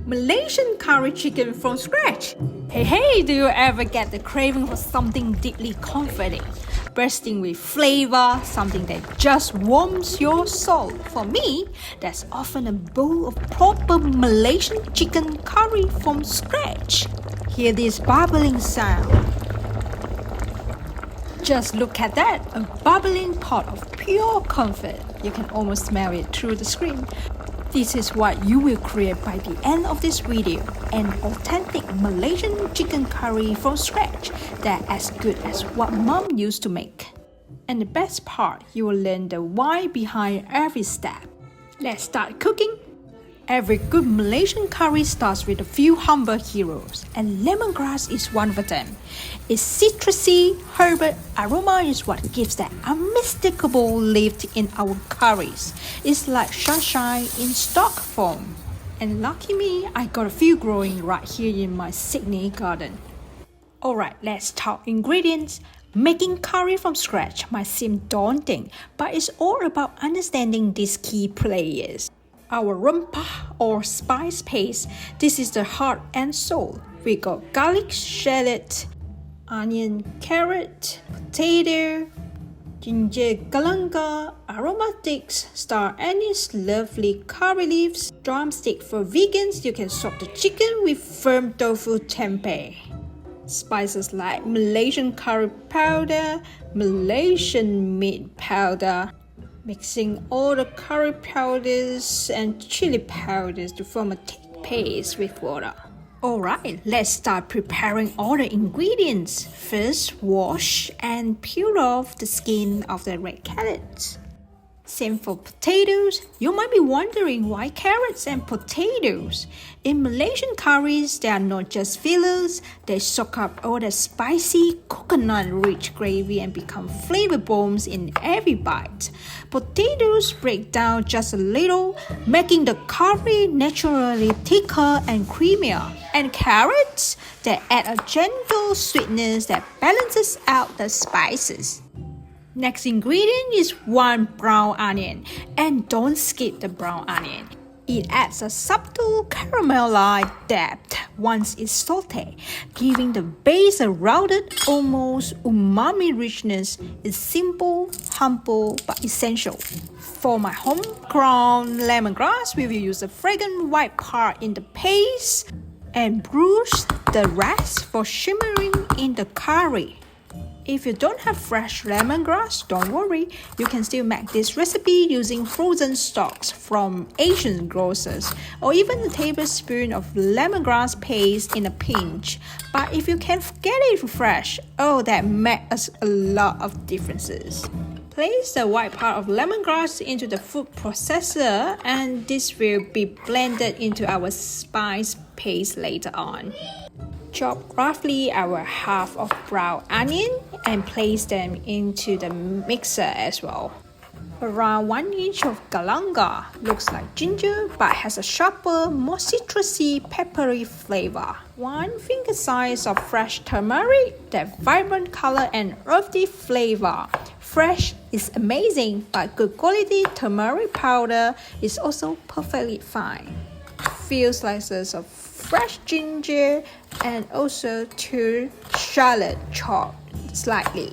Malaysian curry chicken from scratch. Hey, do you ever get the craving for something deeply comforting, bursting with flavor, something that just warms your soul? For me, that's often a bowl of proper Malaysian chicken curry from scratch. Hear this bubbling sound. Just look at that, a bubbling pot of pure comfort. You can almost smell it through the screen. This is what you will create by the end of this video, an authentic Malaysian chicken curry from scratch that's as good as what mom used to make. And the best part, you will learn the why behind every step. Let's start cooking. Every good Malaysian curry starts with a few humble heroes, and lemongrass is one of them. Its citrusy, herbal aroma is what gives that unmistakable lift in our curries. It's like sunshine in stock form. And lucky me, I got a few growing right here in my Sydney garden. Alright, let's talk ingredients. Making curry from scratch might seem daunting, but it's all about understanding these key players. Our rempah or spice paste, this is the heart and soul. We got garlic, shallot, onion, carrot, potato, ginger, galangal, aromatics, star anise, lovely curry leaves, drumstick for vegans. You can soak the chicken with firm tofu tempeh. Spices like Malaysian curry powder, Malaysian meat powder, mixing all the curry powders and chili powders to form a thick paste with water. Alright, let's start preparing all the ingredients. First, wash and peel off the skin of the red carrots. Same for potatoes. You might be wondering why carrots and potatoes. In Malaysian curries, they are not just fillers, they soak up all the spicy coconut-rich gravy and become flavor bombs in every bite. Potatoes break down just a little, making the curry naturally thicker and creamier. And carrots, they add a gentle sweetness that balances out the spices. Next ingredient is 1 brown onion, and don't skip the brown onion. It adds a subtle caramel-like depth once it's sauteed, giving the base a rounded, almost umami richness. It's simple, humble, but essential. For my homegrown lemongrass, we will use the fragrant white part in the paste and bruise the rest for shimmering in the curry. If you don't have fresh lemongrass, don't worry. You can still make this recipe using frozen stocks from Asian grocers, or even a tablespoon of lemongrass paste in a pinch. But if you can get it fresh, that makes a lot of differences. Place the white part of lemongrass into the food processor, and this will be blended into our spice paste later on. Chop roughly our half of brown onion and place them into the mixer as well. Around 1 inch of galangal, looks like ginger but has a sharper, more citrusy, peppery flavor. 1 finger size of fresh turmeric, that vibrant color and earthy flavor. Fresh is amazing, but good quality turmeric powder is also perfectly fine. Few slices of fresh ginger and also 2 shallot chopped slightly.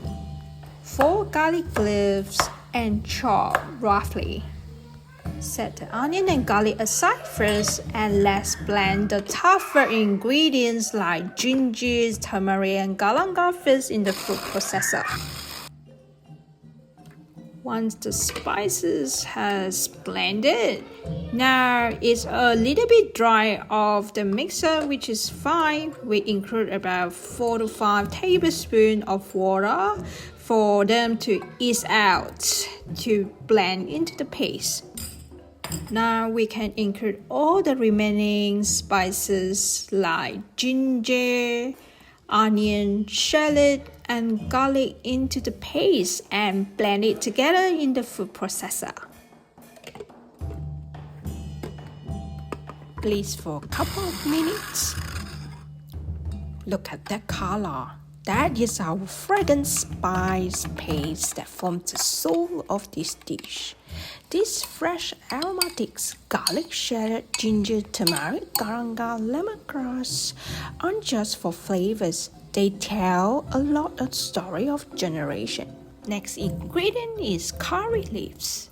4 garlic cloves and chopped roughly. Set the onion and garlic aside first, and let's blend the tougher ingredients like ginger, turmeric and galangal first in the food processor. Once the spices has blended, now it's a little bit dry of the mixer, which is fine. We include about 4 to 5 tablespoons of water for them to ease out to blend into the paste. Now we can include all the remaining spices like ginger, onion, shallot, and garlic into the paste and blend it together in the food processor. Please for a couple of minutes. Look at that color. That is our fragrant spice paste that forms the soul of this dish. These fresh aromatics, garlic, shallot, ginger, turmeric, galangal, lemongrass aren't just for flavors. They tell a lot of story of generation. Next ingredient is curry leaves.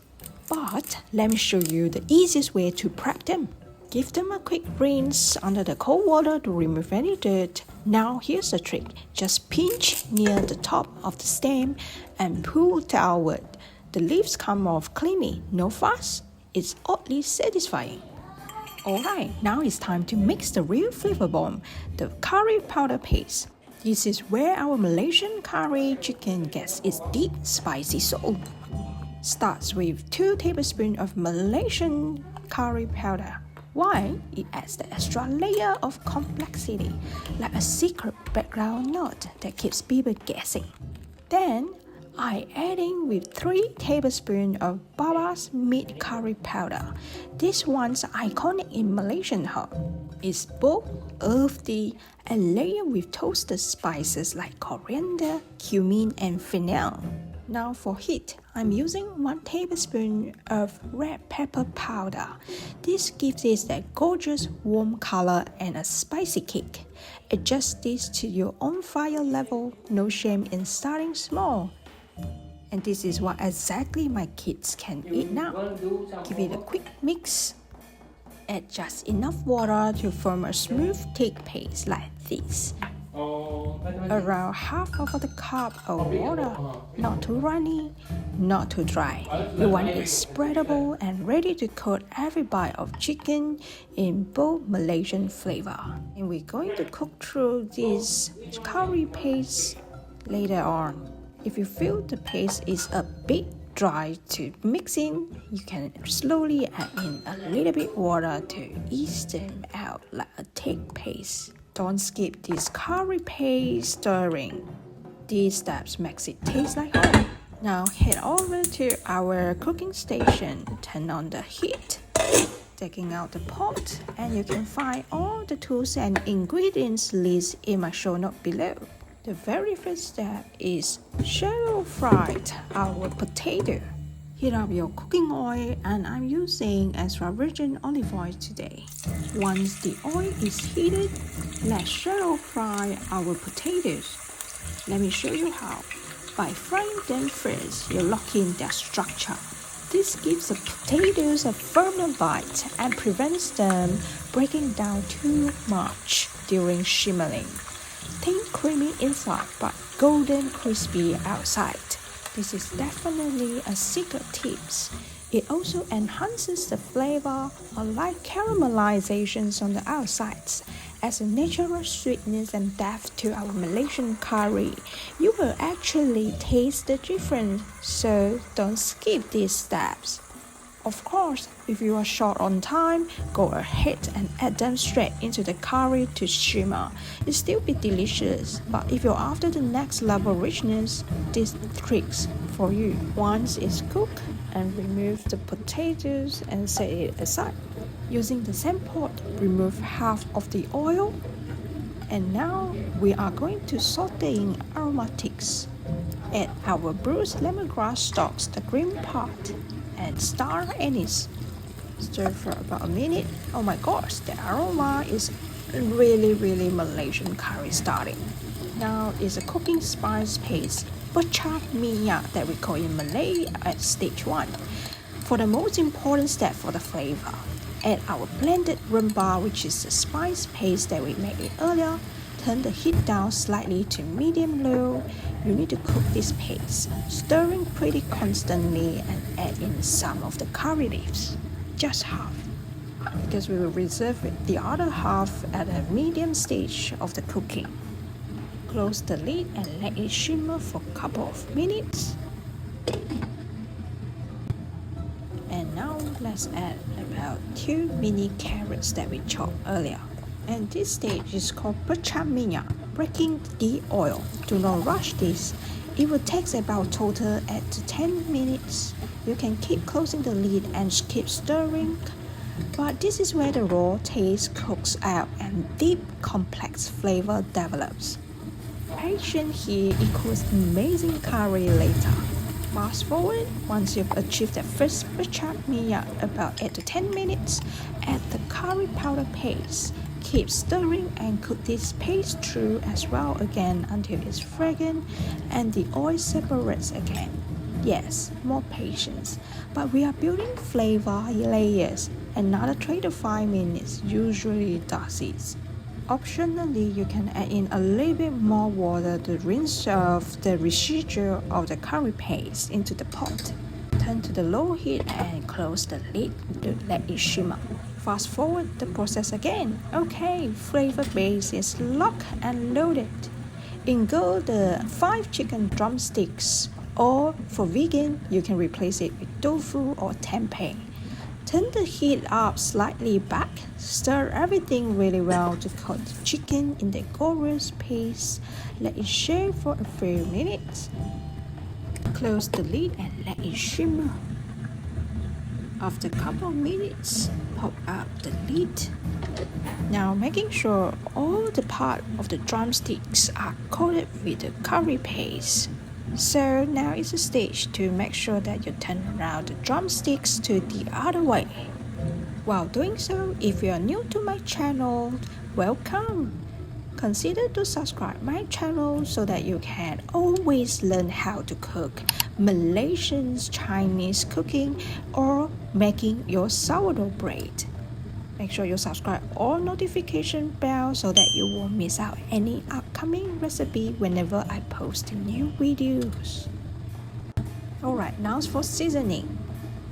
But let me show you the easiest way to prep them. Give them a quick rinse under the cold water to remove any dirt. Now here's the trick. Just pinch near the top of the stem and pull downward. The leaves come off cleanly, no fuss. It's oddly satisfying. Alright, now it's time to mix the real flavor bomb, the curry powder paste. This is where our Malaysian curry chicken gets its deep, spicy soul. Starts with 2 tablespoons of Malaysian curry powder. Why? It adds the extra layer of complexity, like a secret background note that keeps people guessing. Then, I adding with 3 tablespoons of Baba's meat curry powder. This one's iconic in Malaysian home. It's bold, earthy, and layered with toasted spices like coriander, cumin, and fennel. Now for heat, I'm using 1 tablespoon of red pepper powder. This gives it that gorgeous warm color and a spicy kick. Adjust this to your own fire level, no shame in starting small. And this is what exactly my kids can eat now. Give it a quick mix. Add just enough water to form a smooth thick paste like this. Around half of the cup of water, not too runny, not too dry. You want it spreadable and ready to coat every bite of chicken in bold Malaysian flavor. And we're going to cook through this curry paste later on. If you feel the paste is a bit dry to mix in, you can slowly add in a little bit water to ease them out like a thick paste. Don't skip this curry paste stirring. These steps makes it taste like home. Now head over to our cooking station, turn on the heat, taking out the pot, and you can find all the tools and ingredients list in my show note below. The very first step is shallow fry our potato. Heat up your cooking oil, and I'm using extra virgin olive oil today. Once the oil is heated, let's shallow fry our potatoes. Let me show you how. By frying them first, you lock in their structure. This gives the potatoes a firmer bite and prevents them breaking down too much during simmering. Think creamy inside but golden crispy outside. This is definitely a secret tip. It also enhances the flavor, unlike caramelizations on the outsides, adds a natural sweetness and depth to our Malaysian curry. You will actually taste the difference, so don't skip these steps. Of course, if you are short on time, go ahead and add them straight into the curry to simmer. It'll still be delicious, but if you're after the next level richness, these tricks for you. Once it's cooked, and remove the potatoes and set it aside. Using the same pot, remove half of the oil. And now we are going to saute in aromatics. Add our bruised lemongrass stalks, the green part, and star anise. Stir for about a minute. Oh my gosh, the aroma is really Malaysian curry starting. Now is a cooking spice paste, pecah minyak that we call in Malay at stage 1. For the most important step for the flavor, add our blended rempah, which is the spice paste that we made earlier. Turn the heat down slightly to medium-low. You need to cook this paste, stirring pretty constantly, and add in some of the curry leaves, just half, because we will reserve the other half at a medium stage of the cooking. Close the lid and let it simmer for a couple of minutes. And now let's add about 2 mini carrots that we chopped earlier. And this stage is called pecah minyak, breaking the oil. Do not rush this. It will take about total 8 to 10 minutes. You can keep closing the lid and keep stirring. But this is where the raw taste cooks out and deep complex flavor develops. Patience here equals amazing curry later. Fast forward, once you've achieved the first bachap minyak about 8 to 10 minutes, add the curry powder paste. Keep stirring and cook this paste through as well again until it's fragrant and the oil separates again. Yes, more patience, but we are building flavor layers. Another 3 to 5 minutes usually does it. Optionally, you can add in a little bit more water to rinse off the residue of the curry paste into the pot. Turn to the low heat and close the lid to let it shimmer. Fast forward the process again. Okay, flavor base is locked and loaded. In go the 5 chicken drumsticks, or for vegan, you can replace it with tofu or tempeh. Turn the heat up slightly back. Stir everything really well to coat the chicken in the glorious paste. Let it shake for a few minutes. Close the lid and let it shimmer. After a couple of minutes, pop up the lid. Now making sure all the part of the drumsticks are coated with the curry paste. So now is the stage to make sure that you turn around the drumsticks to the other way. While doing so, if you are new to my channel, welcome. Consider to subscribe my channel so that you can always learn how to cook Malaysian Chinese cooking or making your sourdough bread. Make sure you subscribe or notification bell so that you won't miss out any upcoming recipe whenever I post new videos. Alright, now for seasoning.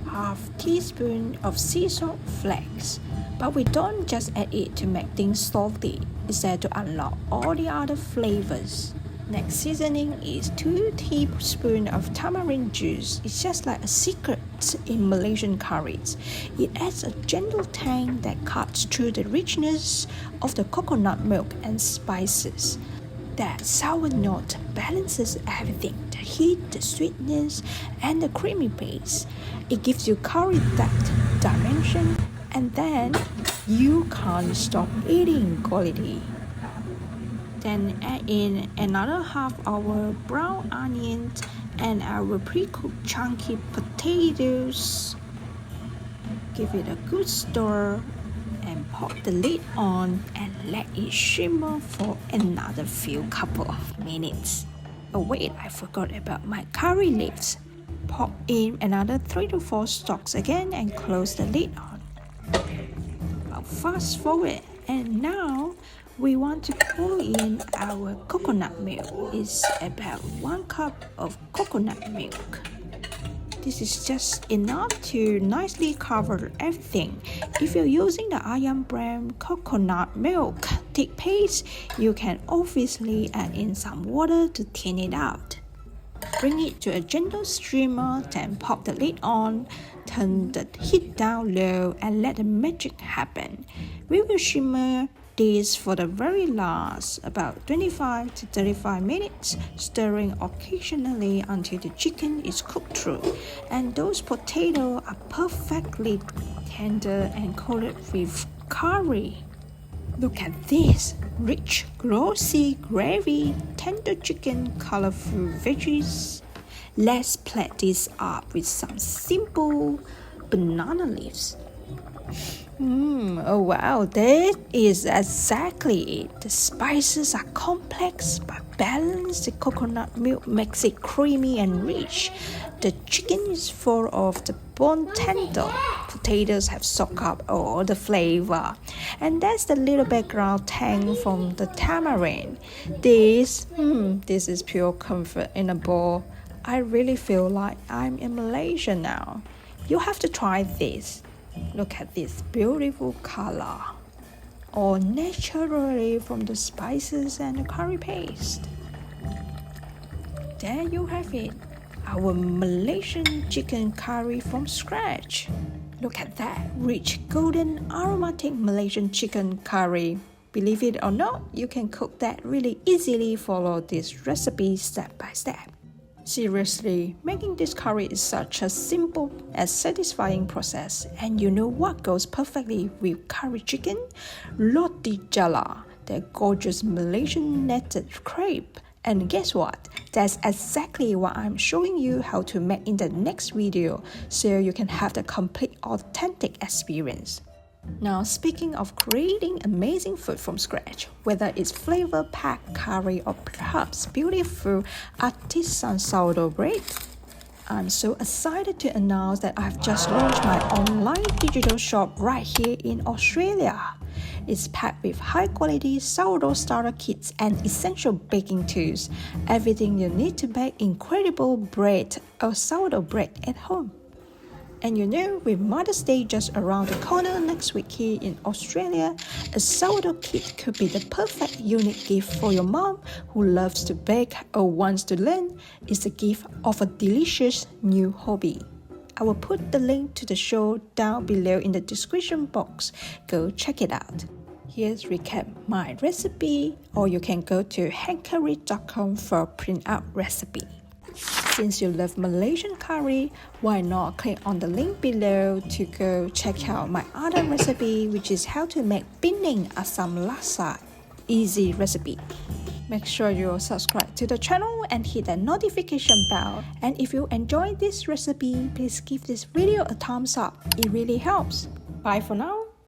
Half teaspoon of sea salt flakes, but we don't just add it to make things salty. It's there to unlock all the other flavors. Next seasoning is 2 teaspoons of tamarind juice. It's just like a secret in Malaysian curries. It adds a gentle tang that cuts through the richness of the coconut milk and spices. That sour note balances everything, the heat, the sweetness, and the creamy base. It gives you curry depth, dimension, and then you can't stop eating quality. Then add in another half our brown onions and our pre-cooked chunky potatoes. Give it a good stir and pop the lid on and let it shimmer for another few couple of minutes. Oh wait, I forgot about my curry leaves. Pop in another 3 to 4 stalks again and close the lid on. Now fast forward, and now we want to pour in our coconut milk. It's about 1 cup of coconut milk. This is just enough to nicely cover everything. If you're using the ayam brand coconut milk thick paste, you can obviously add in some water to thin it out. Bring it to a gentle streamer, then pop the lid on, turn the heat down low and let the magic happen. We will shimmer this for the very last, about 25 to 35 minutes, stirring occasionally until the chicken is cooked through and those potatoes are perfectly tender and coated with curry. Look at this, rich, glossy gravy, tender chicken, colorful veggies. Let's plate this up with some simple banana leaves. Oh wow, that is exactly it. The spices are complex but balanced. The coconut milk makes it creamy and rich. The chicken is full of the bone tender. Potatoes have soaked up all the flavor. And that's the little background tang from the tamarind. This is pure comfort in a bowl. I really feel like I'm in Malaysia now. You have to try this. Look at this beautiful color, all naturally from the spices and the curry paste. There you have it, our Malaysian chicken curry from scratch. Look at that rich golden aromatic Malaysian chicken curry. Believe it or not, you can cook that really easily. Follow this recipe step by step. Seriously, making this curry is such a simple and satisfying process. And you know what goes perfectly with curry chicken? Roti Jala, the gorgeous Malaysian netted crepe, And guess what? That's exactly what I'm showing you how to make in the next video, so you can have the complete authentic experience. Now, speaking of creating amazing food from scratch, whether it's flavor-packed curry or perhaps beautiful artisan sourdough bread, I'm so excited to announce that I've just launched my online digital shop right here in Australia. It's packed with high-quality sourdough starter kits and essential baking tools, everything you need to bake incredible bread or sourdough bread at home. And you know, with Mother's Day just around the corner next week here in Australia, a sourdough kit could be the perfect unique gift for your mom who loves to bake or wants to learn. It's a gift of a delicious new hobby. I will put the link to the show down below in the description box. Go check it out. Here's recap my recipe, or you can go to hankerie.com for a print-out recipe. Since you love Malaysian curry, why not click on the link below to go check out my other recipe, which is how to make Penang Asam Laksa. Easy recipe. Make sure you subscribe to the channel and hit that notification bell. And if you enjoyed this recipe, please give this video a thumbs up. It really helps. Bye for now.